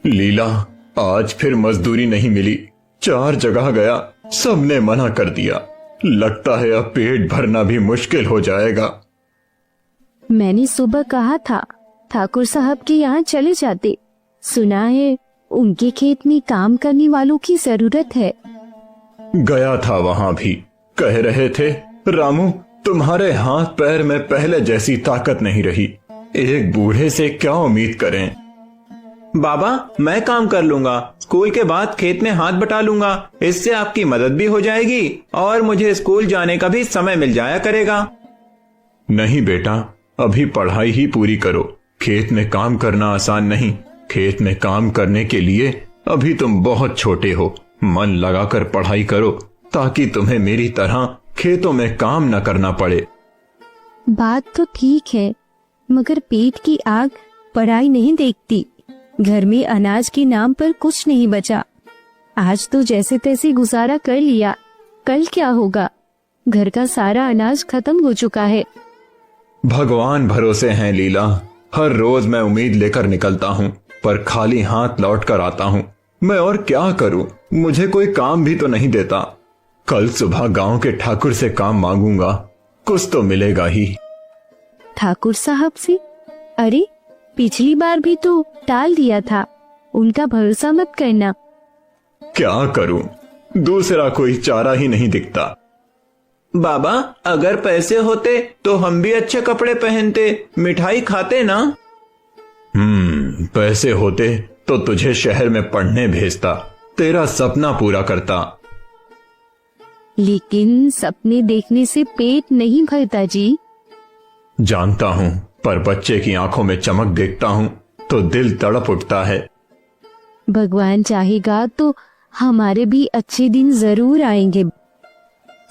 लीला, आज फिर मजदूरी नहीं मिली। 4 जगह गया, सबने मना कर दिया। लगता है अब पेट भरना भी मुश्किल हो जाएगा। मैंने सुबह कहा था ठाकुर साहब के यहाँ चले जाते। सुना है उनके खेत में काम करने वालों की जरूरत है। गया था, वहां भी कह रहे थे, रामू तुम्हारे हाथ पैर में पहले जैसी ताकत नहीं रही। एक बूढ़े से क्या उम्मीद करें। बाबा, मैं काम कर लूंगा। स्कूल के बाद खेत में हाथ बटा लूंगा। इससे आपकी मदद भी हो जाएगी और मुझे स्कूल जाने का भी समय मिल जाया करेगा। नहीं बेटा, अभी पढ़ाई ही पूरी करो। खेत में काम करना आसान नहीं। खेत में काम करने के लिए अभी तुम बहुत छोटे हो। मन लगाकर पढ़ाई करो ताकि तुम्हें मेरी तरह खेतों में काम न करना पड़े। बात तो ठीक है, मगर पेट की आग पढ़ाई नहीं देखती। घर में अनाज के नाम पर कुछ नहीं बचा। आज तो जैसे तैसे गुजारा कर लिया, कल क्या होगा? घर का सारा अनाज खत्म हो चुका है। भगवान भरोसे हैं लीला। हर रोज मैं उम्मीद लेकर निकलता हूँ, पर खाली हाथ लौट कर आता हूँ। मैं और क्या करूँ? मुझे कोई काम भी तो नहीं देता। कल सुबह गांव के ठाकुर से काम मांगूंगा, कुछ तो मिलेगा ही। ठाकुर साहब से? अरे, पिछली बार भी तो टाल दिया था। उनका भरोसा मत करना। क्या करूं? दूसरा कोई चारा ही नहीं दिखता। बाबा, अगर पैसे होते तो हम भी अच्छे कपड़े पहनते, मिठाई खाते ना। पैसे होते तो तुझे शहर में पढ़ने भेजता, तेरा सपना पूरा करता। लेकिन सपने देखने से पेट नहीं भरता जी। जानता हूँ, पर बच्चे की आंखों में चमक देखता हूँ तो दिल तड़प उठता है। भगवान चाहेगा तो हमारे भी अच्छे दिन जरूर आएंगे।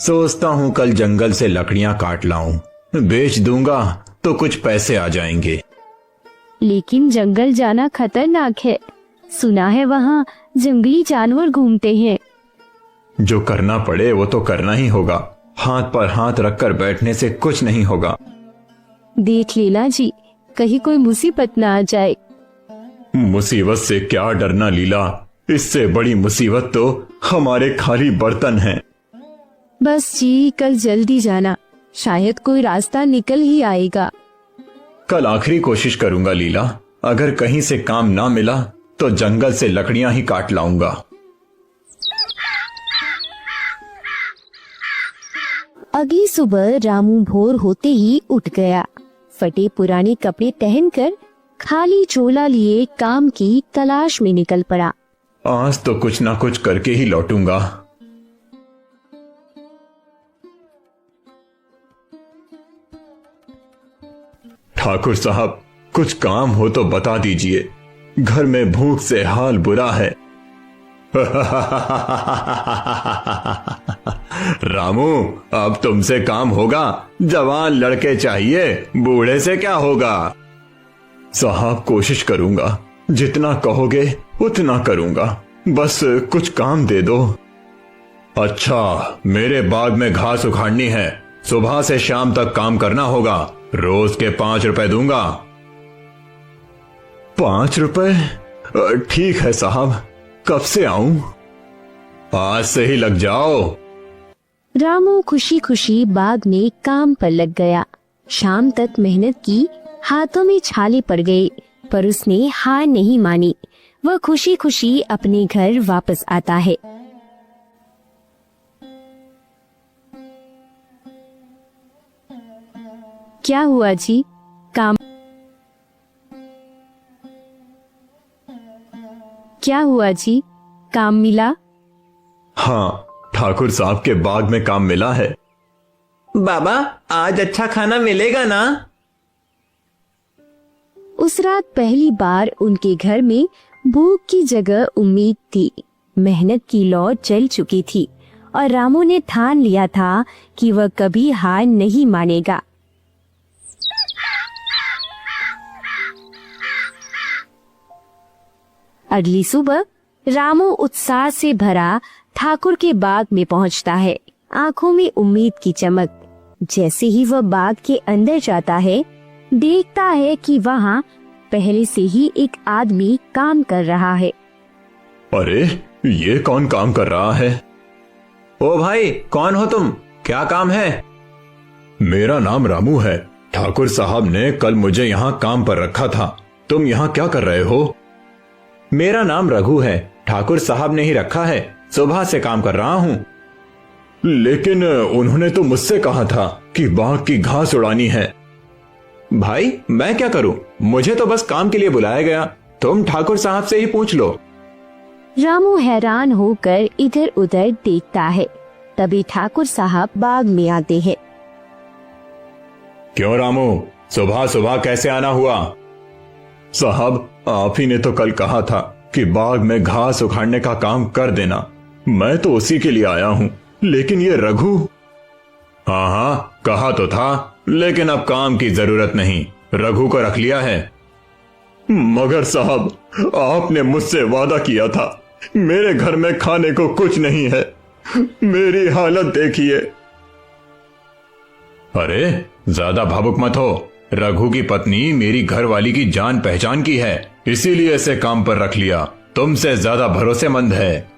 सोचता हूँ कल जंगल से लकड़ियां काट लाऊं, बेच दूंगा तो कुछ पैसे आ जाएंगे। लेकिन जंगल जाना खतरनाक है। सुना है वहाँ जंगली जानवर घूमते हैं। जो करना पड़े वो तो करना ही होगा। हाथ पर हाथ रखकर बैठने से कुछ नहीं होगा। देख लीला जी, कहीं कोई मुसीबत ना आ जाए। मुसीबत से क्या डरना लीला, इससे बड़ी मुसीबत तो हमारे खाली बर्तन हैं। बस जी, कल जल्दी जाना, शायद कोई रास्ता निकल ही आएगा। कल आखिरी कोशिश करूंगा लीला। अगर कहीं से काम ना मिला तो जंगल से लकड़ियां ही काट लाऊंगा। अगली सुबह रामू भोर होते ही उठ गया। फटे पुराने कपड़े पहनकर खाली झोला लिए काम की तलाश में निकल पड़ा। आज तो कुछ ना कुछ करके ही लौटूंगा। ठाकुर साहब, कुछ काम हो तो बता दीजिए। घर में भूख से हाल बुरा है। रामू, अब तुमसे काम होगा। जवान लड़के चाहिए, बूढ़े से क्या होगा? साहब, कोशिश करूंगा। जितना कहोगे उतना करूंगा। बस कुछ काम दे दो। अच्छा, मेरे बाग में घास उखाड़नी है। सुबह से शाम तक काम करना होगा। रोज के 5 रुपए दूंगा। 5 रुपए? ठीक है साहब, कब से आऊं? आज से ही लग जाओ। रामू खुशी खुशी बाग में काम पर लग गया। शाम तक मेहनत की, हाथों में छाले पड़ गए, पर उसने हार नहीं मानी। वह खुशी खुशी अपने घर वापस आता है। क्या हुआ जी? काम क्या हुआ जी? काम मिला? हाँ, ठाकुर साहब के बाग में काम मिला है। बाबा, आज अच्छा खाना मिलेगा ना? उस रात पहली बार उनके घर में भूख की जगह उम्मीद थी। मेहनत की लौ जल चुकी थी और रामू ने ठान लिया था कि वह कभी हार नहीं मानेगा। अगली सुबह रामू उत्साह से भरा ठाकुर के बाग में पहुंचता है, आंखों में उम्मीद की चमक। जैसे ही वह बाग के अंदर जाता है, देखता है कि वहाँ पहले से ही एक आदमी काम कर रहा है। अरे ये कौन काम कर रहा है? ओ भाई, कौन हो तुम? क्या काम है? मेरा नाम रामू है। ठाकुर साहब ने कल मुझे यहाँ काम पर रखा था। तुम यहाँ क्या कर रहे हो? मेरा नाम रघु है। ठाकुर साहब ने ही रखा है। सुबह से काम कर रहा हूँ। लेकिन उन्होंने तो मुझसे कहा था कि बाग की घास उड़ानी है। भाई, मैं क्या करूं? मुझे तो बस काम के लिए बुलाया गया। तुम ठाकुर साहब से ही पूछ लो। रामू हैरान होकर इधर उधर देखता है। तभी ठाकुर साहब बाग में आते हैं। क्यों रामू, सुबह सुबह कैसे आना हुआ? साहब, आप ही ने तो कल कहा था कि बाग में घास उखाड़ने का काम कर देना। मैं तो उसी के लिए आया हूँ। लेकिन ये रघु। हाँ हाँ, कहा तो था, लेकिन अब काम की जरूरत नहीं। रघु को रख लिया है। मगर साहब, आपने मुझसे वादा किया था। मेरे घर में खाने को कुछ नहीं है। मेरी हालत देखिए। अरे ज्यादा भावुक मत हो। रघु की पत्नी मेरी घरवाली की जान पहचान की है, इसीलिए इसे काम पर रख लिया। तुमसे ज्यादा भरोसेमंद है।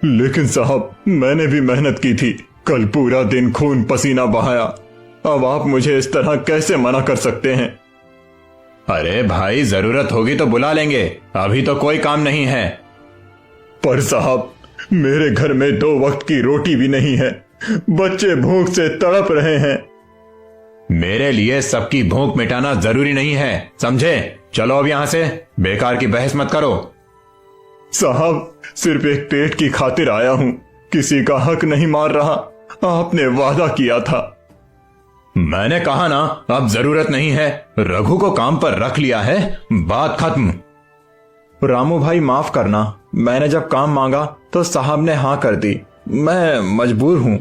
लेकिन साहब, मैंने भी मेहनत की थी। कल पूरा दिन खून पसीना बहाया। अब आप मुझे इस तरह कैसे मना कर सकते हैं? अरे भाई, जरूरत होगी तो बुला लेंगे। अभी तो कोई काम नहीं है। पर साहब, मेरे घर में 2 वक्त की रोटी भी नहीं है। बच्चे भूख से तड़प रहे हैं। मेरे लिए सबकी भूख मिटाना जरूरी नहीं है, समझे? चलो अब यहां से। बेकार की बहस मत करो। साहब, सिर्फ एक पेट की खातिर आया हूं। किसी का हक नहीं मार रहा। आपने वादा किया था। मैंने कहा ना, अब जरूरत नहीं है। रघु को काम पर रख लिया है, बात खत्म। रामू भाई, माफ करना। मैंने जब काम मांगा तो साहब ने हाँ कर दी। मैं मजबूर हूं।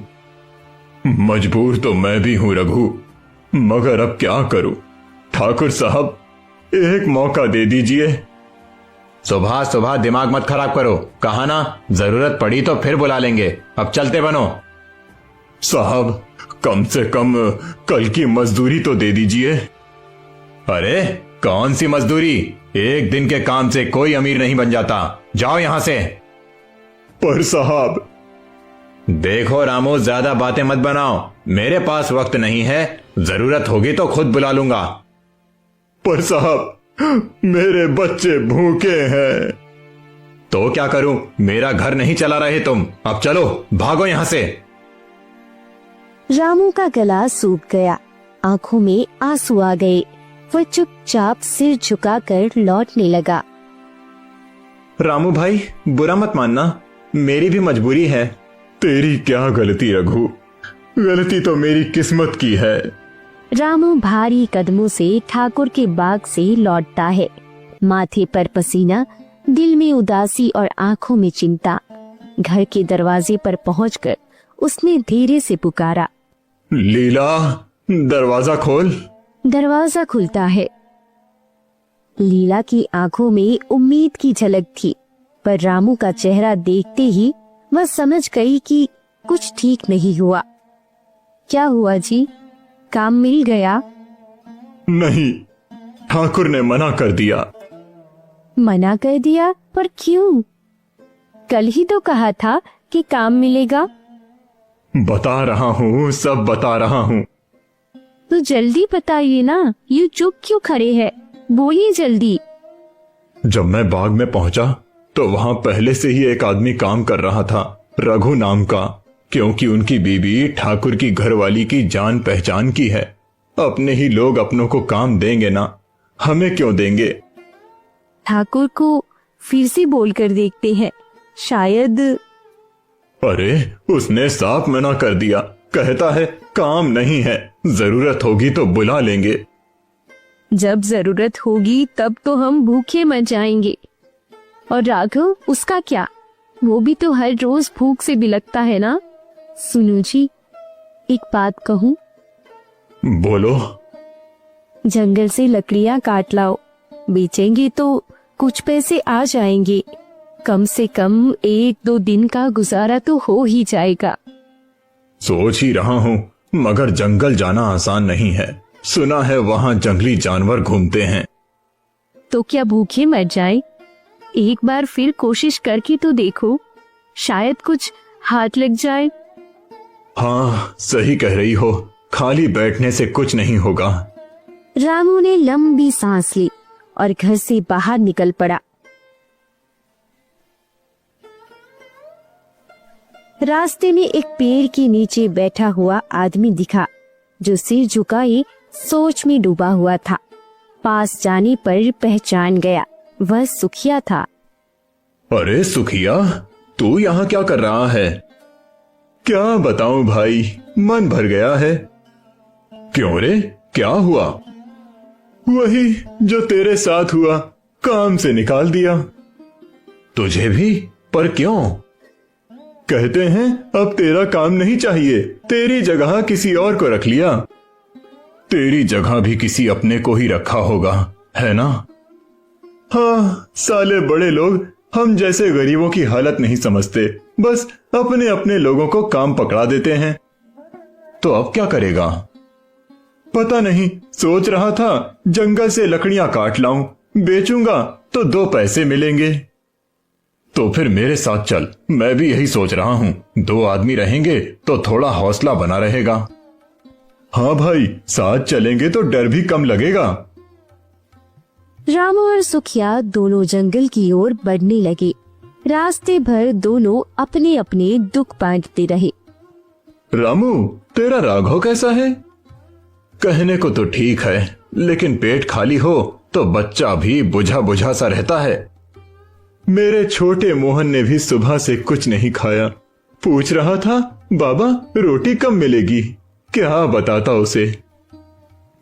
मजबूर तो मैं भी हूं रघु, मगर अब क्या करूं? ठाकुर साहब, एक मौका दे दीजिए। सुबह सुबह दिमाग मत खराब करो। कहा ना, जरूरत पड़ी तो फिर बुला लेंगे। अब चलते बनो। साहब, कम से कम कल की मजदूरी तो दे दीजिए। अरे कौन सी मजदूरी? एक दिन के काम से कोई अमीर नहीं बन जाता। जाओ यहां से। पर साहब। देखो रामू, ज्यादा बातें मत बनाओ। मेरे पास वक्त नहीं है। जरूरत होगी तो खुद बुला लूंगा। पर साहब, मेरे बच्चे भूखे हैं। तो क्या करूं? मेरा घर नहीं चला रहे तुम। अब चलो, भागो यहां से। रामू का गला सूख गया। आंखों में आंसू आ गए। वह चुपचाप सिर झुकाकर लौटने लगा। रामू भाई, बुरा मत मानना। मेरी भी मजबूरी है। तेरी क्या गलती रघु? गलती तो मेरी किस्मत की है। रामू भारी कदमों से ठाकुर के बाग से लौटता है। माथे पर पसीना, दिल में उदासी और आंखों में चिंता। घर के दरवाजे पर पहुंचकर उसने धीरे से पुकारा, लीला, दरवाजा खोल। दरवाजा खुलता है। लीला की आंखों में उम्मीद की झलक थी, पर रामू का चेहरा देखते ही वह समझ गई कि कुछ ठीक नहीं हुआ। क्या हुआ जी? काम मिल गया? नहीं, ठाकुर ने मना कर दिया। मना कर दिया? पर क्यों? कल ही तो कहा था कि काम मिलेगा। बता रहा हूँ, सब बता रहा हूँ। तो जल्दी बताइए ना, यूं चुप क्यों खड़े हैं? बोलिए जल्दी। जब मैं बाग में पहुंचा तो वहां पहले से ही एक आदमी काम कर रहा था, रघु नाम का। क्योंकि उनकी बीबी ठाकुर की घरवाली की जान पहचान की है। अपने ही लोग अपनों को काम देंगे ना, हमें क्यों देंगे? ठाकुर को फिर से बोलकर देखते हैं, शायद। अरे उसने साफ मना कर दिया। कहता है काम नहीं है, जरूरत होगी तो बुला लेंगे। जब जरूरत होगी तब तो हम भूखे मर जाएंगे। और राघव, उसका क्या? वो भी तो हर रोज भूख से बिलखता है ना। सुनो जी, एक बात कहूं? बोलो। जंगल से लकड़ियां काट लाओ, बेचेंगे तो कुछ पैसे आ जाएंगे। कम से कम 1-2 दिन का गुजारा तो हो ही जाएगा। सोच ही रहा हूँ, मगर जंगल जाना आसान नहीं है। सुना है वहाँ जंगली जानवर घूमते हैं। तो क्या भूखे मर जाए? एक बार फिर कोशिश करके तो देखो, शायद कुछ हाथ लग जाए। हाँ, सही कह रही हो, खाली बैठने से कुछ नहीं होगा। रामू ने लंबी सांस ली और घर से बाहर निकल पड़ा। रास्ते में एक पेड़ के नीचे बैठा हुआ आदमी दिखा, जो सिर झुकाए सोच में डूबा हुआ था। पास जाने पर पहचान गया, वह सुखिया था। अरे सुखिया, तू यहाँ क्या कर रहा है? क्या बताऊं भाई, मन भर गया है। क्यों रे, क्या हुआ? वही जो तेरे साथ हुआ, काम से निकाल दिया। तुझे भी? पर क्यों? कहते हैं अब तेरा काम नहीं चाहिए, तेरी जगह किसी और को रख लिया। तेरी जगह भी किसी अपने को ही रखा होगा, है ना? हाँ, साले बड़े लोग हम जैसे गरीबों की हालत नहीं समझते, बस अपने अपने लोगों को काम पकड़ा देते हैं। तो अब क्या करेगा? पता नहीं, सोच रहा था जंगल से लकड़ियां काट लाऊं, बेचूंगा तो 2 पैसे मिलेंगे। तो फिर मेरे साथ चल, मैं भी यही सोच रहा हूं। 2 आदमी रहेंगे तो थोड़ा हौसला बना रहेगा। हाँ भाई, साथ चलेंगे तो डर भी कम लगेगा। रामू और सुखिया दोनों जंगल की ओर बढ़ने लगे। रास्ते भर दोनों अपने अपने दुख बांटते रहे। रामू, तेरा राघव कैसा है? कहने को तो ठीक है, लेकिन पेट खाली हो तो बच्चा भी बुझा बुझा सा रहता है। मेरे छोटे मोहन ने भी सुबह से कुछ नहीं खाया। पूछ रहा था, बाबा रोटी कब मिलेगी? क्या बताता उसे।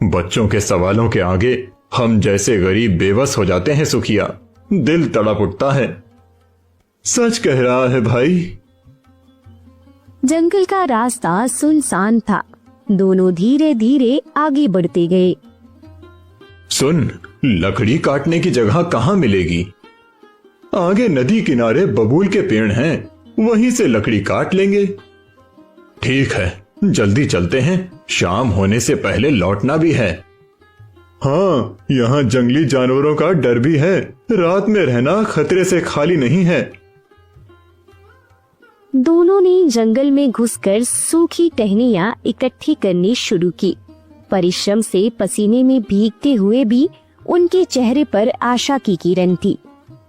बच्चों के सवालों के आगे हम जैसे गरीब बेबस हो जाते हैं सुखिया, दिल तड़प उठता है। सच कह रहा है भाई। जंगल का रास्ता सुनसान था। दोनों धीरे धीरे आगे बढ़ते गए। सुन, लकड़ी काटने की जगह कहाँ मिलेगी? आगे नदी किनारे बबूल के पेड़ हैं, वहीं से लकड़ी काट लेंगे। ठीक है, जल्दी चलते हैं, शाम होने से पहले लौटना भी है। हाँ, यहाँ जंगली जानवरों का डर भी है, रात में रहना खतरे से खाली नहीं है। दोनों ने जंगल में घुसकर सूखी टहनियां इकट्ठी करनी शुरू की। परिश्रम से पसीने में भीगते हुए भी उनके चेहरे पर आशा की किरण थी।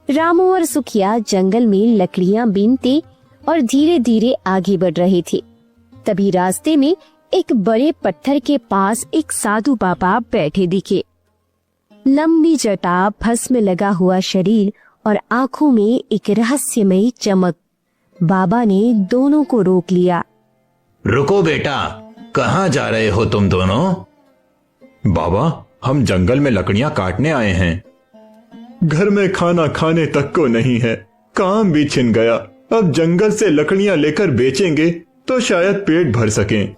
रामू और सुखिया जंगल में लकड़ियां बीनते और धीरे धीरे आगे बढ़ रहे थे। तभी रास्ते में एक बड़े पत्थर के पास एक साधु बाबा बैठे दिखे। लंबी जटा, भस्म लगा हुआ शरीर और आंखों में एक रहस्यमयी चमक। बाबा ने दोनों को रोक लिया। रुको बेटा, कहाँ जा रहे हो तुम दोनों? बाबा, हम जंगल में लकड़ियां काटने आए हैं। घर में खाना खाने तक को नहीं है, काम भी छिन गया। अब जंगल से लकड़ियां लेकर बेचेंगे तो शायद पेट भर सकें।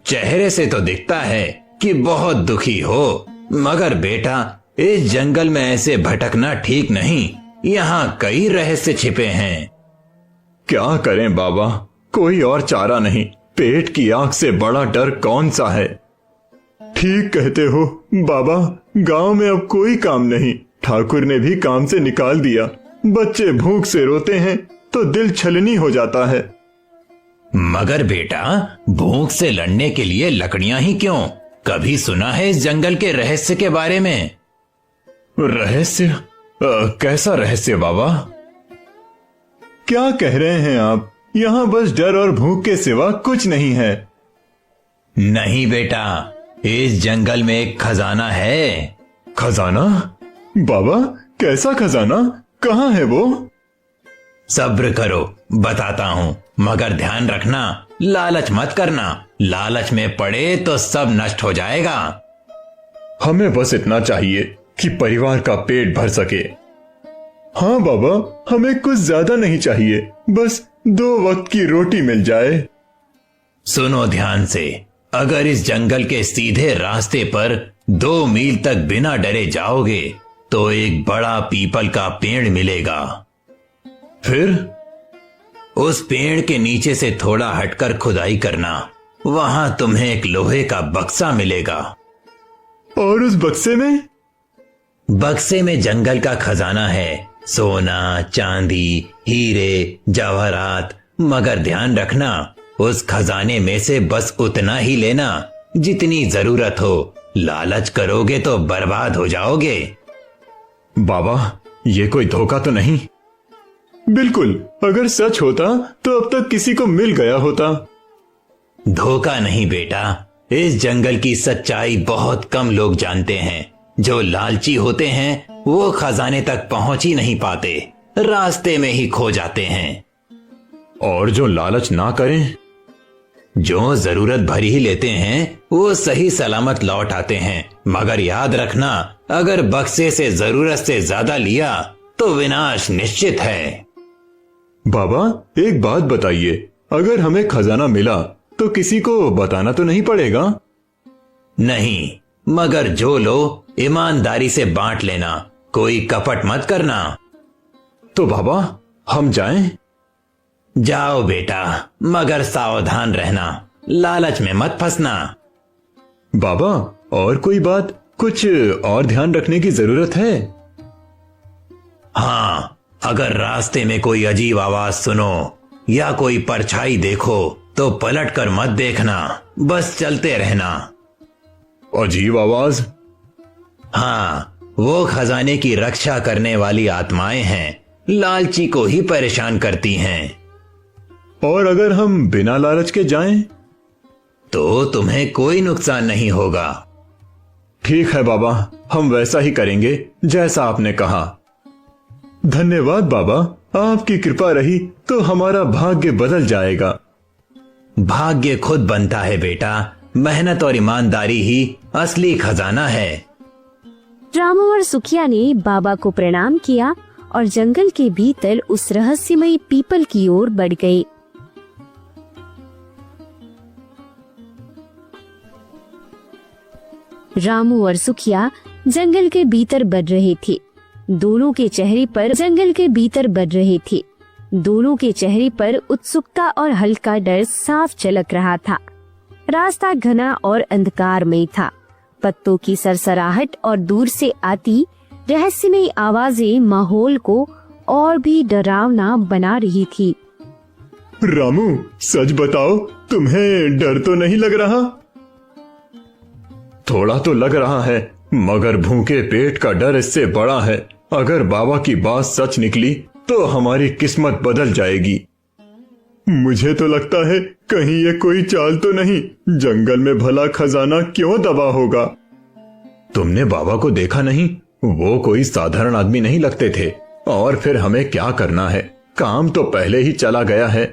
चेहरे से तो दिखता है कि बहुत दुखी हो, मगर बेटा इस जंगल में ऐसे भटकना ठीक नहीं। यहाँ कई रहस्य छिपे हैं। क्या करें बाबा, कोई और चारा नहीं। पेट की आग से बड़ा डर कौन सा है? ठीक कहते हो बाबा, गांव में अब कोई काम नहीं। ठाकुर ने भी काम से निकाल दिया। बच्चे भूख से रोते हैं तो दिल छलनी हो जाता है। मगर बेटा, भूख से लड़ने के लिए लकड़ियां ही क्यों? कभी सुना है इस जंगल के रहस्य के बारे में? रहस्य? कैसा रहस्य बाबा? क्या कह रहे हैं आप? यहाँ बस डर और भूख के सिवा कुछ नहीं है। नहीं बेटा, इस जंगल में एक खजाना है। खजाना? बाबा, कैसा खजाना? कहाँ है वो? सब्र करो, बताता हूँ, मगर ध्यान रखना, लालच मत करना। लालच में पड़े तो सब नष्ट हो जाएगा। हमें बस इतना चाहिए कि परिवार का पेट भर सके। हाँ बाबा, हमें कुछ ज्यादा नहीं चाहिए, बस 2 वक्त की रोटी मिल जाए। सुनो ध्यान से, अगर इस जंगल के सीधे रास्ते पर 2 मील तक बिना डरे जाओगे तो एक बड़ा पीपल का पेड़ मिलेगा। फिर उस पेड़ के नीचे से थोड़ा हटकर खुदाई करना, वहां तुम्हें एक लोहे का बक्सा मिलेगा। और उस बक्से में? बक्से में जंगल का खजाना है, सोना, चांदी, हीरे, जवाहरात, मगर ध्यान रखना उस खजाने में से बस उतना ही लेना जितनी जरूरत हो। लालच करोगे तो बर्बाद हो जाओगे। बाबा, ये कोई धोखा तो नहीं? बिल्कुल, अगर सच होता तो अब तक किसी को मिल गया होता। धोखा नहीं बेटा, इस जंगल की सच्चाई बहुत कम लोग जानते हैं। जो लालची होते हैं वो खजाने तक पहुंच ही नहीं पाते, रास्ते में ही खो जाते हैं। और जो लालच ना करें? जो जरूरत भर ही लेते हैं वो सही सलामत लौट आते हैं। मगर याद रखना, अगर बक्से से जरूरत से ज्यादा लिया तो विनाश निश्चित है। बाबा, एक बात बताइए, अगर हमें खजाना मिला तो किसी को बताना तो नहीं पड़ेगा? नहीं, मगर जो लो ईमानदारी से बांट लेना, कोई कपट मत करना। तो बाबा, हम जाएं? जाओ बेटा, मगर सावधान रहना, लालच में मत फंसना। बाबा, और कोई बात, कुछ और ध्यान रखने की जरूरत है? हाँ, अगर रास्ते में कोई अजीब आवाज सुनो या कोई परछाई देखो तो पलट कर मत देखना, बस चलते रहना। अजीब आवाज? हाँ, वो खजाने की रक्षा करने वाली आत्माएं हैं, लालची को ही परेशान करती हैं। और अगर हम बिना लालच के जाएं? तो तुम्हें कोई नुकसान नहीं होगा। ठीक है बाबा, हम वैसा ही करेंगे जैसा आपने कहा। धन्यवाद बाबा, आपकी कृपा रही तो हमारा भाग्य बदल जाएगा। भाग्य खुद बनता है बेटा, मेहनत और ईमानदारी ही असली खजाना है। रामू और सुखिया ने बाबा को प्रणाम किया और जंगल के भीतर उस रहस्यमयी पीपल की ओर बढ़ गए। रामू और सुखिया जंगल के भीतर बढ़ रहे थे। दोनों के चेहरे पर उत्सुकता और हल्का डर साफ झलक रहा था। रास्ता घना और अंधकारमय था। पत्तों की सरसराहट और दूर से आती रहस्यमयी आवाजें माहौल को और भी डरावना बना रही थी। रामू, सच बताओ, तुम्हें डर तो नहीं लग रहा? थोड़ा तो लग रहा है, मगर भूखे पेट का डर इससे बड़ा है। अगर बाबा की बात सच निकली तो हमारी किस्मत बदल जाएगी। मुझे तो लगता है कहीं ये कोई चाल तो नहीं, जंगल में भला खजाना क्यों दबा होगा? तुमने बाबा को देखा नहीं? वो कोई साधारण आदमी नहीं लगते थे। और फिर हमें क्या करना है, काम तो पहले ही चला गया है।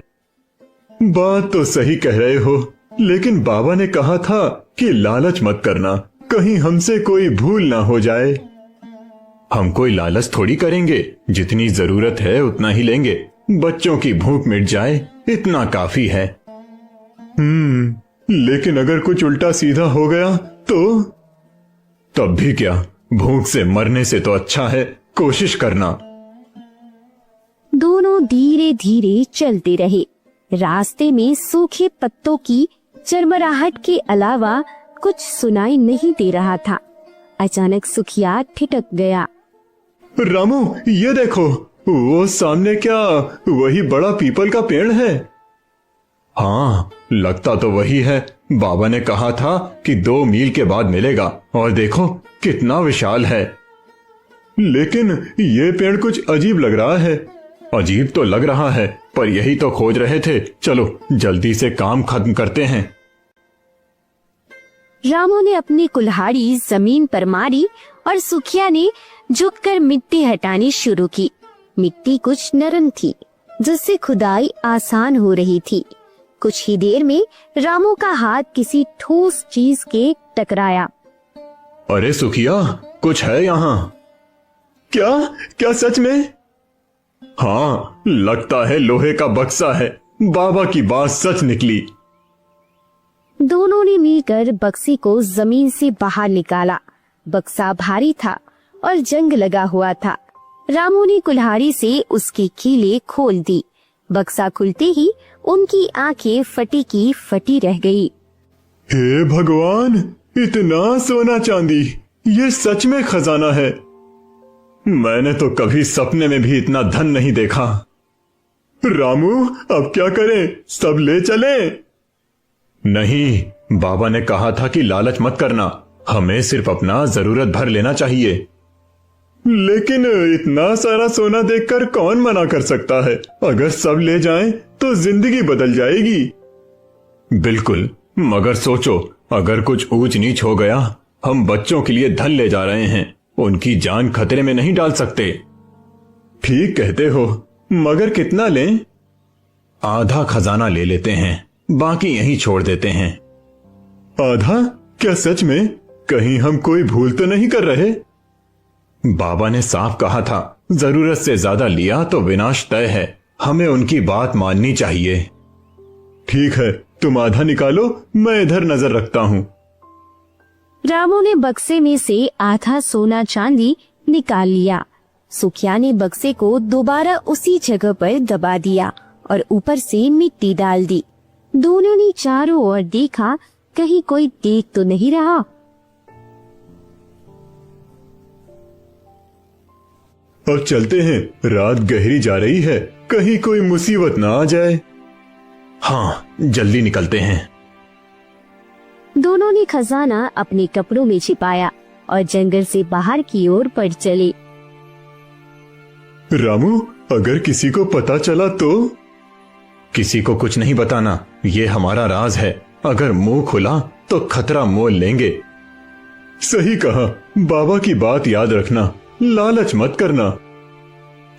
बात तो सही कह रहे हो, लेकिन बाबा ने कहा था कि लालच मत करना, कहीं हमसे कोई भूल ना हो जाए। हम कोई लालच थोड़ी करेंगे, जितनी जरूरत है उतना ही लेंगे। बच्चों की भूख मिट जाए इतना काफी है। लेकिन अगर कुछ उल्टा सीधा हो गया तो? तब भी क्या, भूख से मरने से तो अच्छा है कोशिश करना। दोनों धीरे धीरे चलते रहे। रास्ते में सूखे पत्तों की चरमराहट के अलावा कुछ सुनाई नहीं दे रहा था। अचानक सुखिया ठिठक गया। रामू, ये देखो, वो सामने क्या वही बड़ा पीपल का पेड़ है? हाँ, लगता तो वही है। बाबा ने कहा था कि 2 मील के बाद मिलेगा, और देखो कितना विशाल है। लेकिन ये पेड़ कुछ अजीब लग रहा है। अजीब तो लग रहा है, पर यही तो खोज रहे थे। चलो जल्दी से काम खत्म करते हैं। रामू ने अपनी कुल्हाड़ी जमीन पर मारी और सुखिया ने झुककर मिट्टी हटानी शुरू की। मिट्टी कुछ नरम थी, जिससे खुदाई आसान हो रही थी। कुछ ही देर में रामू का हाथ किसी ठोस चीज के टकराया। अरे सुखिया, कुछ है यहाँ? क्या क्या सच में? हाँ, लगता है लोहे का बक्सा है। बाबा की बात सच निकली। दोनों ने मिलकर बक्से को जमीन से बाहर निकाला। बक्सा भारी था और जंग लगा हुआ था। रामू ने कुल्हाड़ी से उसकी कीलें खोल दी। बक्सा खुलते ही उनकी आंखें फटी की फटी रह गई। हे भगवान, इतना सोना चांदी, ये सच में खजाना है। मैंने तो कभी सपने में भी इतना धन नहीं देखा। रामू, अब क्या करें, सब ले चले? नहीं, बाबा ने कहा था कि लालच मत करना, हमें सिर्फ अपना जरूरत भर लेना चाहिए। लेकिन इतना सारा सोना देखकर कौन मना कर सकता है? अगर सब ले जाएं तो जिंदगी बदल जाएगी। बिल्कुल, मगर सोचो, अगर कुछ ऊंच नीच हो गया, हम बच्चों के लिए धन ले जा रहे हैं, उनकी जान खतरे में नहीं डाल सकते। ठीक कहते हो, मगर कितना लें? आधा खजाना ले लेते हैं, बाकी यहीं छोड़ देते हैं। आधा? क्या सच में? कहीं हम कोई भूल तो नहीं कर रहे? बाबा ने साफ कहा था, जरूरत से ज्यादा लिया तो विनाश तय है, हमें उनकी बात माननी चाहिए। ठीक है, तुम आधा निकालो, मैं इधर नजर रखता हूँ। रामू ने बक्से में से आधा सोना चांदी निकाल लिया। सुखिया ने बक्से को दोबारा उसी जगह पर दबा दिया और ऊपर से मिट्टी डाल दी। दोनों ने चारों ओर देखा, कहीं कोई देख तो नहीं रहा। अब चलते हैं, रात गहरी जा रही है, कहीं कोई मुसीबत ना आ जाए। हाँ, जल्दी निकलते हैं। दोनों ने खजाना अपने कपड़ों में छिपाया और जंगल से बाहर की ओर बढ़ चले। रामू, अगर किसी को पता चला तो? किसी को कुछ नहीं बताना, ये हमारा राज है। अगर मुंह खुला तो खतरा मोल लेंगे। सही कहा, बाबा की बात याद रखना, लालच मत करना।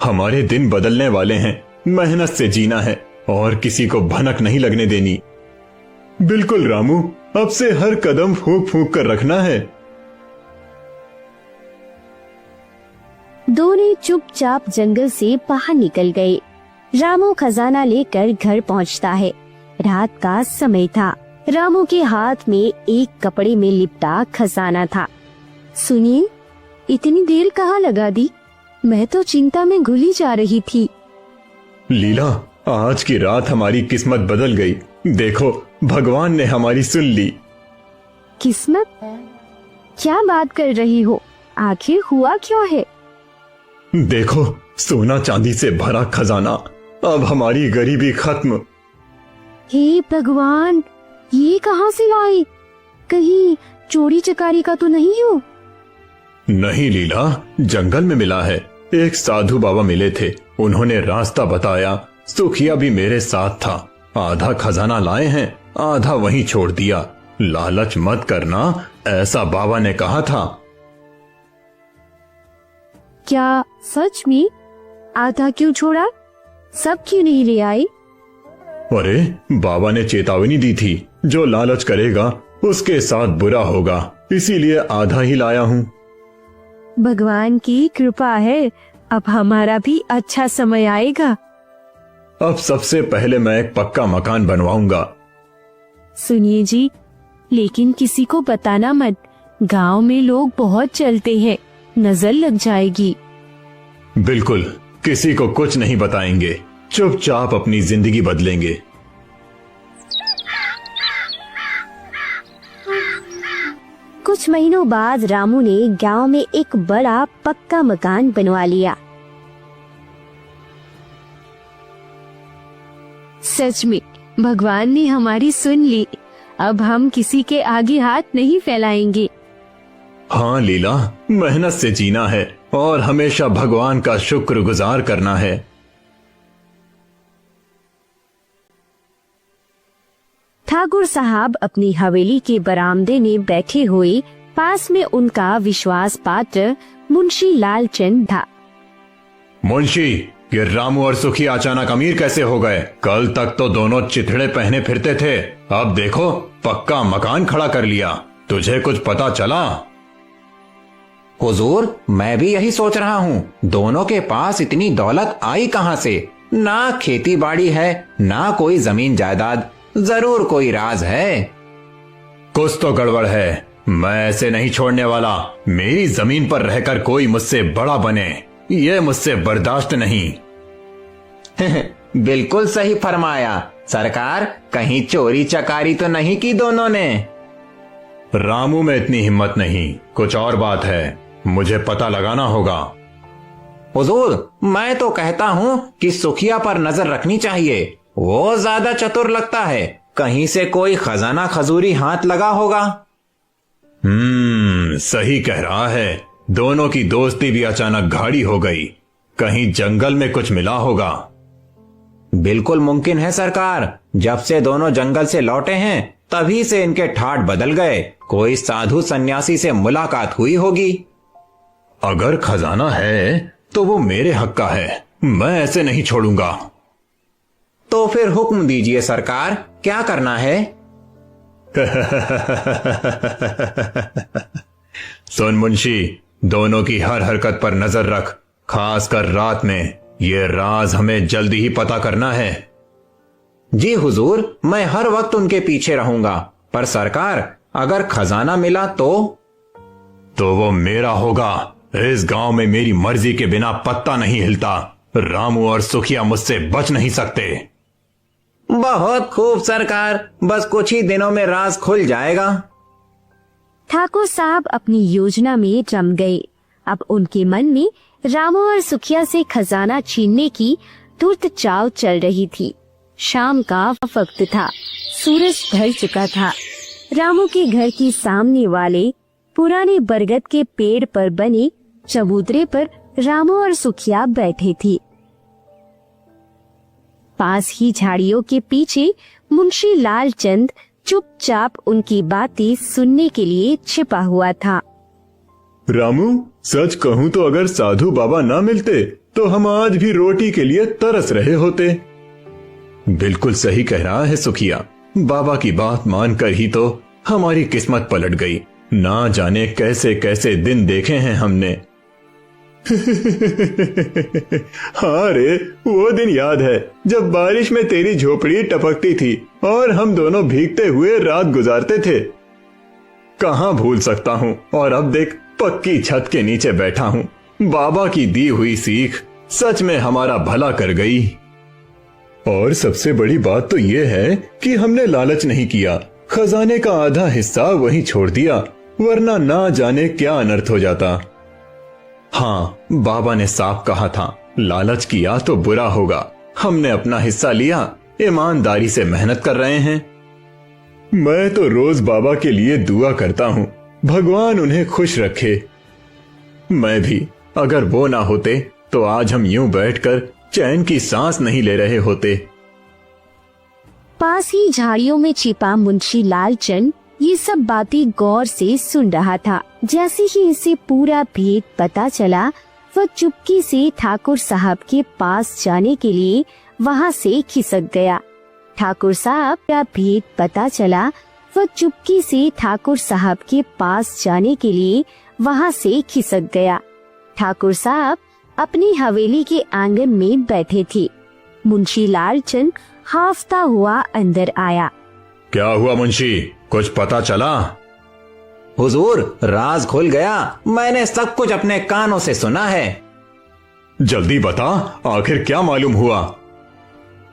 हमारे दिन बदलने वाले हैं, मेहनत से जीना है और किसी को भनक नहीं लगने देनी। बिल्कुल रामू, अब से हर कदम फूंक फूंक कर रखना है। दोनों चुपचाप जंगल से बाहर निकल गए। रामू खजाना लेकर घर पहुंचता है। रात का समय था। रामू के हाथ में एक कपड़े में लिपटा खजाना था। सुनिए, इतनी देर कहाँ लगा दी? मैं तो चिंता में घुली जा रही थी। लीला, आज की रात हमारी किस्मत बदल गई। देखो, भगवान ने हमारी सुन ली। किस्मत? क्या बात कर रही हो? आखिर हुआ क्यों है? देखो, सोना चांदी से भरा खजाना, अब हमारी गरीबी खत्म। हे भगवान, ये कहाँ से लाए? कहीं चोरी चकारी का तो नहीं हो? नहीं लीला, जंगल में मिला है। एक साधु बाबा मिले थे, उन्होंने रास्ता बताया। सुखिया भी मेरे साथ था। आधा खजाना लाए हैं, आधा वहीं छोड़ दिया। लालच मत करना, ऐसा बाबा ने कहा था। क्या सच में? आधा क्यों छोड़ा? सब क्यों नहीं ले आए? अरे, बाबा ने चेतावनी दी थी, जो लालच करेगा उसके साथ बुरा होगा, इसीलिए आधा ही लाया हूँ। भगवान की कृपा है, अब हमारा भी अच्छा समय आएगा। अब सबसे पहले मैं एक पक्का मकान बनवाऊंगा। सुनिए जी, लेकिन किसी को बताना मत। गांव में लोग बहुत चलते हैं, नजर लग जाएगी। बिल्कुल, किसी को कुछ नहीं बताएंगे, चुपचाप अपनी जिंदगी बदलेंगे। कुछ महीनों बाद रामू ने गांव में एक बड़ा पक्का मकान बनवा लिया। सच में भगवान ने हमारी सुन ली। अब हम किसी के आगे हाथ नहीं फैलाएंगे। हाँ लीला, मेहनत से जीना है और हमेशा भगवान का शुक्रगुजार करना है। ठाकुर साहब अपनी हवेली के बरामदे में बैठे हुए, पास में उनका विश्वास पात्र मुंशी लालचंद था। मुंशी, ये रामू और सुखी अचानक अमीर कैसे हो गए? कल तक तो दोनों चिथड़े पहने फिरते थे, अब देखो पक्का मकान खड़ा कर लिया। तुझे कुछ पता चला? हुजूर, मैं भी यही सोच रहा हूँ, दोनों के पास इतनी दौलत आई कहाँ से? ना खेती बाड़ी है, ना कोई जमीन जायदाद, जरूर कोई राज है। कुछ तो गड़बड़ है, मैं ऐसे नहीं छोड़ने वाला। मेरी जमीन पर रहकर कोई मुझसे बड़ा बने, ये मुझसे बर्दाश्त नहीं। बिल्कुल सही फरमाया सरकार, कहीं चोरी चकारी तो नहीं की दोनों ने? रामू में इतनी हिम्मत नहीं, कुछ और बात है, मुझे पता लगाना होगा। हुजूर, मैं तो कहता हूँ कि सुखिया पर नजर रखनी चाहिए। वो ज्यादा चतुर लगता है, कहीं से कोई खजाना खजूरी हाथ लगा होगा। सही कह रहा है। दोनों की दोस्ती भी अचानक गाढ़ी हो गई। कहीं जंगल में कुछ मिला होगा। बिल्कुल मुमकिन है सरकार। जब से दोनों जंगल से लौटे हैं तभी से इनके ठाठ बदल गए। कोई साधु सन्यासी से मुलाकात हुई होगी। अगर खजाना है तो वो मेरे हक का है, मैं ऐसे नहीं छोड़ूंगा। तो फिर हुक्म दीजिए सरकार, क्या करना है? सुन मुंशी, दोनों की हर हरकत पर नजर रख, खासकर रात में। ये राज हमें जल्दी ही पता करना है। जी हुजूर, मैं हर वक्त उनके पीछे रहूंगा। पर सरकार, अगर खजाना मिला तो वो मेरा होगा। इस गांव में मेरी मर्जी के बिना पत्ता नहीं हिलता। रामू और सुखिया मुझसे बच नहीं सकते। बहुत खूब सरकार, बस कुछ ही दिनों में राज खुल जाएगा। ठाकुर साहब अपनी योजना में रम गए। अब उनके मन में रामू और सुखिया से खजाना छीनने की तुर्त चाव चल रही थी। शाम का वक्त था, सूरज ढल चुका था। रामू के घर के सामने वाले पुराने बरगद के पेड़ पर बने चबूतरे पर रामू और सुखिया बैठे थे। पास ही झाड़ियों के पीछे मुंशी लालचंद चुपचाप उनकी बातें सुनने के लिए छिपा हुआ था। रामू, सच कहूं तो अगर साधु बाबा ना मिलते तो हम आज भी रोटी के लिए तरस रहे होते। बिल्कुल सही कह रहा है सुखिया। बाबा की बात मानकर ही तो हमारी किस्मत पलट गई। ना जाने कैसे कैसे दिन देखे हैं हमने। हाँ रे, वो दिन याद है जब बारिश में तेरी झोपड़ी टपकती थी और हम दोनों भीगते हुए रात गुजारते थे। कहाँ भूल सकता हूँ। और अब देख, पक्की छत के नीचे बैठा हूँ। बाबा की दी हुई सीख सच में हमारा भला कर गई। और सबसे बड़ी बात तो ये है कि हमने लालच नहीं किया। खजाने का आधा हिस्सा वहीं छोड़ दिया, वरना ना जाने क्या अनर्थ हो जाता। हाँ, बाबा ने साफ कहा था, लालच किया तो बुरा होगा। हमने अपना हिस्सा लिया, ईमानदारी से मेहनत कर रहे हैं। मैं तो रोज बाबा के लिए दुआ करता हूँ, भगवान उन्हें खुश रखे। मैं भी, अगर वो ना होते तो आज हम यूं बैठकर चैन की सांस नहीं ले रहे होते। पास ही झाड़ियों में छिपा मुंशी लालचंद ये सब बातें गौर से सुन रहा था। जैसे ही इसे पूरा भेद पता चला, वह चुपके से ठाकुर साहब के पास जाने के लिए वहां से खिसक गया। ठाकुर साहब का भेद पता चला, वह चुपके से ठाकुर साहब के पास जाने के लिए वहां से खिसक गया। ठाकुर साहब अपनी हवेली के आंगन में बैठे थे। मुंशी लालचंद हाफता हुआ अंदर आया। क्या हुआ मुंशी, कुछ पता चला? हुजूर, राज खुल गया। मैंने सब कुछ अपने कानों से सुना है। जल्दी बता, आखिर क्या मालूम हुआ?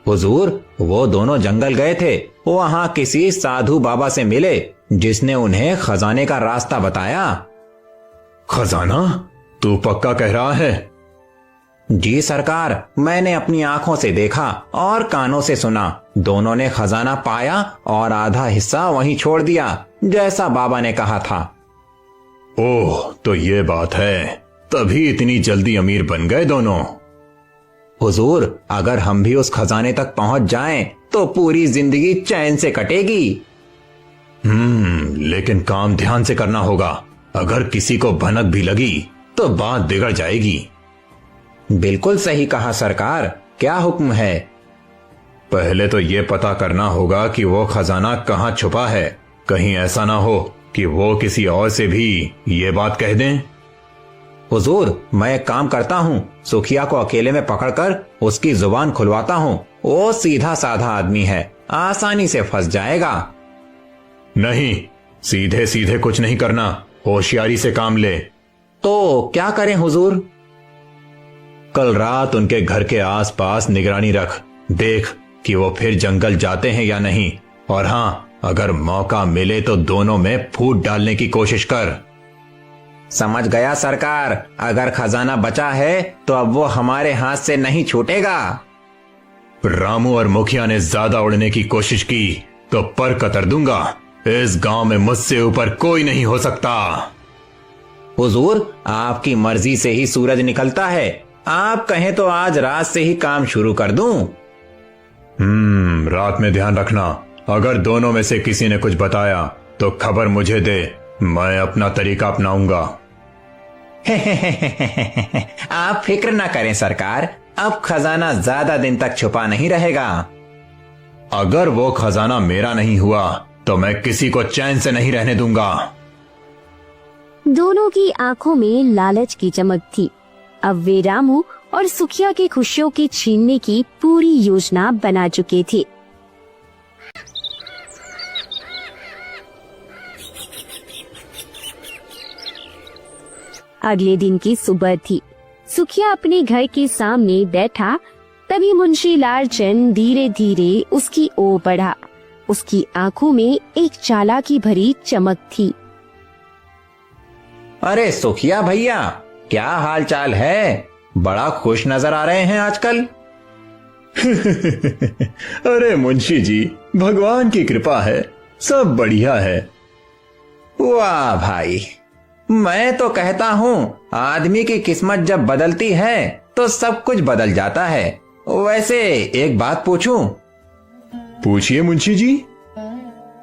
हुजूर, वो दोनों जंगल गए थे। वहां किसी साधु बाबा से मिले जिसने उन्हें खजाने का रास्ता बताया। खजाना? तू पक्का कह रहा है? जी सरकार, मैंने अपनी आंखों से देखा और कानों से सुना। दोनों ने खजाना पाया और आधा हिस्सा वहीं छोड़ दिया, जैसा बाबा ने कहा था। ओह, तो ये बात है, तभी इतनी जल्दी अमीर बन गए दोनों। हुजूर, अगर हम भी उस खजाने तक पहुंच जाएं, तो पूरी जिंदगी चैन से कटेगी। लेकिन काम ध्यान से करना होगा। अगर किसी को भनक भी लगी तो बात बिगड़ जाएगी। बिल्कुल सही कहा सरकार, क्या हुक्म है? पहले तो ये पता करना होगा कि वो खजाना कहाँ छुपा है। कहीं ऐसा ना हो कि वो किसी और से भी ये बात कह दें। हुजूर, मैं एक काम करता हूँ, सुखिया को अकेले में पकड़कर उसकी जुबान खुलवाता हूँ। वो सीधा साधा आदमी है, आसानी से फंस जाएगा। नहीं, सीधे सीधे कुछ नहीं करना, होशियारी से काम ले। तो क्या करें हुजूर? कल रात उनके घर के आसपास निगरानी रख, देख कि वो फिर जंगल जाते हैं या नहीं। और हाँ, अगर मौका मिले तो दोनों में फूट डालने की कोशिश कर। समझ गया सरकार, अगर खजाना बचा है तो अब वो हमारे हाथ से नहीं छूटेगा। रामू और मुखिया ने ज्यादा उड़ने की कोशिश की तो पर कतर दूंगा। इस गांव में मुझसे ऊपर कोई नहीं हो सकता। हुजूर, आपकी मर्जी से ही सूरज निकलता है। आप कहें तो आज रात से ही काम शुरू कर दूं। रात में ध्यान रखना। अगर दोनों में से किसी ने कुछ बताया तो खबर मुझे दे, मैं अपना तरीका अपनाऊंगा। आप फिक्र ना करें सरकार, अब खजाना ज्यादा दिन तक छुपा नहीं रहेगा। अगर वो खजाना मेरा नहीं हुआ तो मैं किसी को चैन से नहीं रहने दूंगा। दोनों की आंखों में लालच की चमक थी। अब वे रामू और सुखिया की खुशियों की छीनने की पूरी योजना बना चुके थे। अगले दिन की सुबह थी। सुखिया अपने घर के सामने बैठा, तभी मुंशी लालचंद धीरे धीरे उसकी ओर बढ़ा। उसकी आंखों में एक चालाकी भरी चमक थी। अरे सुखिया भैया, क्या हाल चाल है? बड़ा खुश नजर आ रहे हैं आजकल। अरे मुंशी जी, भगवान की कृपा है, सब बढ़िया है। वाह भाई, मैं तो कहता हूँ आदमी की किस्मत जब बदलती है तो सब कुछ बदल जाता है। वैसे एक बात पूछूं? पूछिए मुंशी जी।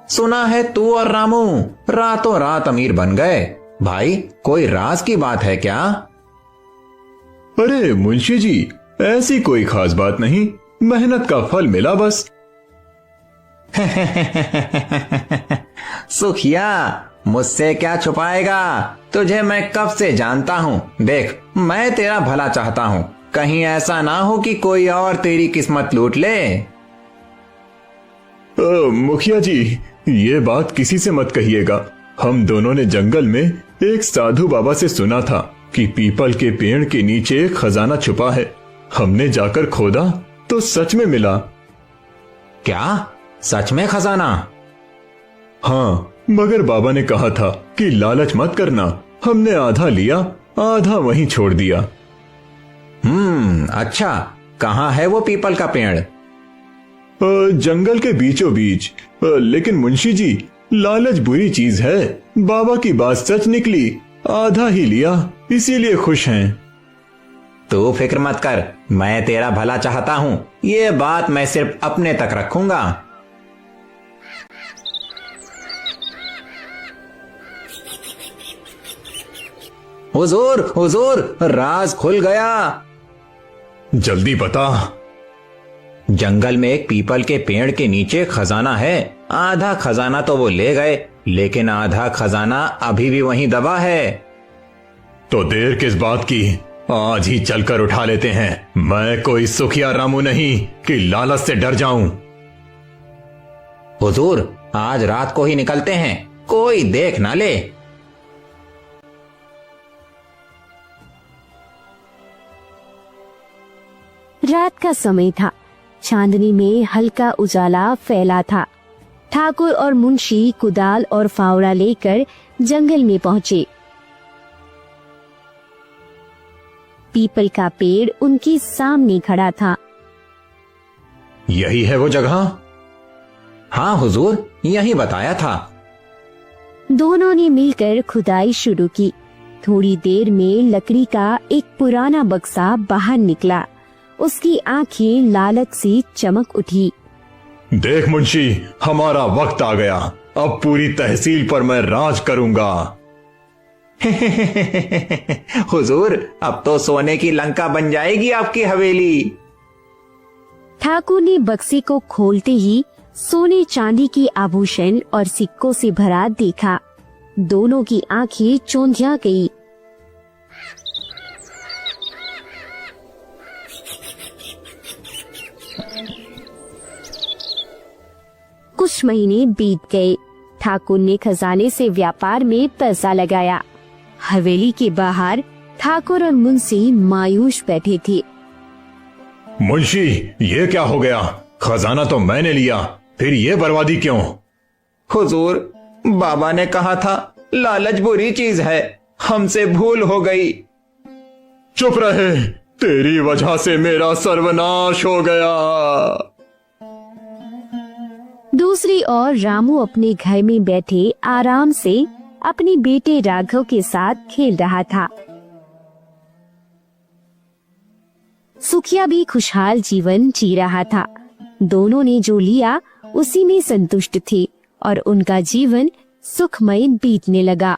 सुना है तू और रामू रातों रात अमीर बन गए। भाई, कोई राज की बात है क्या? अरे मुंशी जी, ऐसी कोई खास बात नहीं, मेहनत का फल मिला बस। सुखिया, मुझसे क्या छुपाएगा? तुझे मैं कब से जानता हूँ। देख, मैं तेरा भला चाहता हूँ, कहीं ऐसा ना हो कि कोई और तेरी किस्मत लूट ले। मुखिया जी, ये बात किसी से मत कहिएगा। हम दोनों ने जंगल में एक साधु बाबा से सुना था कि पीपल के पेड़ के नीचे एक खजाना छुपा है। हमने जाकर खोदा तो सच में मिला। क्या? सच में खजाना? हाँ, मगर बाबा ने कहा था कि लालच मत करना। हमने आधा लिया, आधा वहीं छोड़ दिया। अच्छा, कहाँ है वो पीपल का पेड़? जंगल के बीचों बीच। लेकिन मुंशी जी, लालच बुरी चीज है। बाबा की बात सच निकली, आधा ही लिया, इसीलिए खुश हैं। तू फिक्र मत कर, मैं तेरा भला चाहता हूँ। ये बात मैं सिर्फ अपने तक रखूंगा। हुजूर, हुजूर, राज खुल गया। जल्दी बता। जंगल में एक पीपल के पेड़ के नीचे खजाना है। आधा खजाना तो वो ले गए, लेकिन आधा खजाना अभी भी वहीं दबा है। तो देर किस बात की, आज ही चलकर उठा लेते हैं। मैं कोई सुखिया रामू नहीं कि लालच से डर जाऊं। हुजूर, आज रात को ही निकलते हैं, कोई देख ना ले। रात का समय था। चांदनी में हल्का उजाला फैला था। ठाकुर और मुंशी कुदाल और फावड़ा लेकर जंगल में पहुंचे। पीपल का पेड़ उनके सामने खड़ा था। यही है वो जगह? हाँ हुजूर, यही बताया था। दोनों ने मिलकर खुदाई शुरू की। थोड़ी देर में लकड़ी का एक पुराना बक्सा बाहर निकला। उसकी आंखें लालच से चमक उठी। देख मुंशी, हमारा वक्त आ गया। अब पूरी तहसील पर मैं राज करूंगा। हुजूर, अब तो सोने की लंका बन जाएगी आपकी हवेली। ठाकुर ने बक्से को खोलते ही सोने चांदी के आभूषण और सिक्कों से भरा देखा। दोनों की आंखें चौंधिया गई। कुछ महीने बीत गए। ठाकुर ने खजाने से व्यापार में पैसा लगाया। हवेली के बाहर ठाकुर और मुंशी मायूस बैठे थे। मुंशी, ये क्या हो गया? खजाना तो मैंने लिया, फिर ये बर्बादी क्यों? हुजूर, बाबा ने कहा था लालच बुरी चीज है। हमसे भूल हो गई। चुप रहे, तेरी वजह से मेरा सर्वनाश हो गया। दूसरी ओर रामू अपने घर में बैठे आराम से अपने बेटे राघव के साथ खेल रहा था। सुखिया भी खुशहाल जीवन जी रहा था। दोनों ने जो लिया उसी में संतुष्ट थे और उनका जीवन सुखमय बीतने लगा।